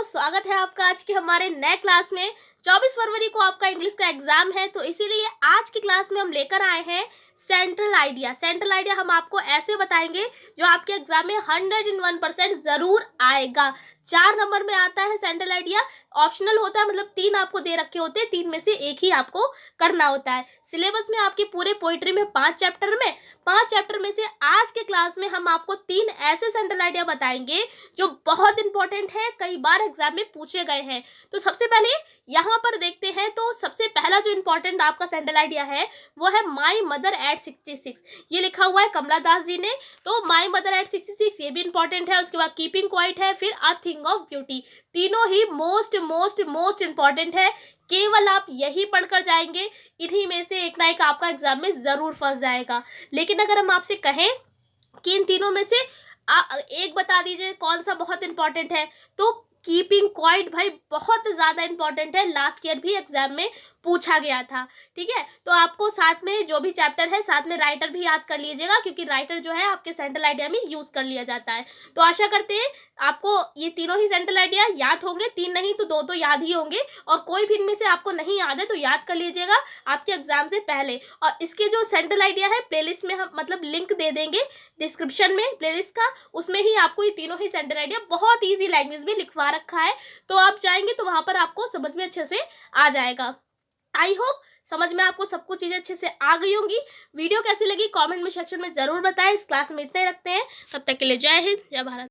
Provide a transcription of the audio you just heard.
स्वागत है आपका आज के हमारे नए क्लास में। 24 फरवरी को आपका इंग्लिश का एग्जाम है, तो इसीलिए आज की क्लास में हम लेकर आए हैं सेंट्रल आइडिया। सेंट्रल आइडिया हम आपको ऐसे बताएंगे जो आपके एग्जाम में 101% जरूर आएगा। 4 नंबर में आता है सेंट्रल आइडिया, ऑप्शनल होता है, मतलब 3 आपको दे रखे होते हैं, 3 में से एक ही आपको करना होता है। सिलेबस में आपकी पूरे पोइट्री में 5 चैप्टर में से आज के क्लास में हम आपको 3 ऐसे सेंट्रल आइडिया बताएंगे जो बहुत इंपॉर्टेंट है, कई बार एग्जाम में पूछे गए हैं। तो सबसे पहले यहाँ पर देखते हैं, तो सबसे पहला जो इंपॉर्टेंट आपका सेंट्रल आइडिया है वो है माई मदर एट 66। ये लिखा हुआ है कमला दास जी ने। तो माई मदर एट 66 ये भी इंपॉर्टेंट है। उसके बाद कीपिंग क्वाइट है, फिर अ थिंग ऑफ ब्यूटी। तीनों ही मोस्ट इंपॉर्टेंट है। केवल आप यही पढ़कर जाएंगे, इन्हीं में से एक ना एक आपका एग्जाम में जरूर फंस जाएगा। लेकिन अगर हम आपसे कहें कि इन तीनों में से एक बता दीजिए कौन सा बहुत इंपॉर्टेंट है, तो कीपिंग क्वाइट भाई बहुत ज़्यादा इंपॉर्टेंट है। लास्ट ईयर भी एग्जाम में पूछा गया था। ठीक है, तो आपको साथ में जो भी चैप्टर है साथ में राइटर भी याद कर लीजिएगा, क्योंकि राइटर जो है आपके सेंट्रल आइडिया में यूज कर लिया जाता है। तो आशा करते हैं आपको ये तीनों ही सेंट्रल आइडिया याद होंगे। 3 नहीं तो 2 तो याद ही होंगे, और कोई भी इनमें से आपको नहीं याद है तो याद कर लीजिएगा आपके एग्जाम से पहले। और इसके जो सेंट्रल आइडिया है प्लेलिस्ट में हम मतलब लिंक दे देंगे डिस्क्रिप्शन में प्लेलिस्ट का, उसमें ही आपको ये तीनों ही सेंट्रल आइडिया बहुत ईजी लैंग्वेज में लिखवा रखा है। तो आप जाएंगे तो वहां पर आपको समझ में अच्छे से आ जाएगा। आई होप समझ में आपको सब कुछ चीजें अच्छे से आ गई होंगी। वीडियो कैसी लगी कमेंट में सेक्शन में जरूर बताएं। इस क्लास में इतने रखते हैं, तब तक के लिए जय हिंद, जय भारत।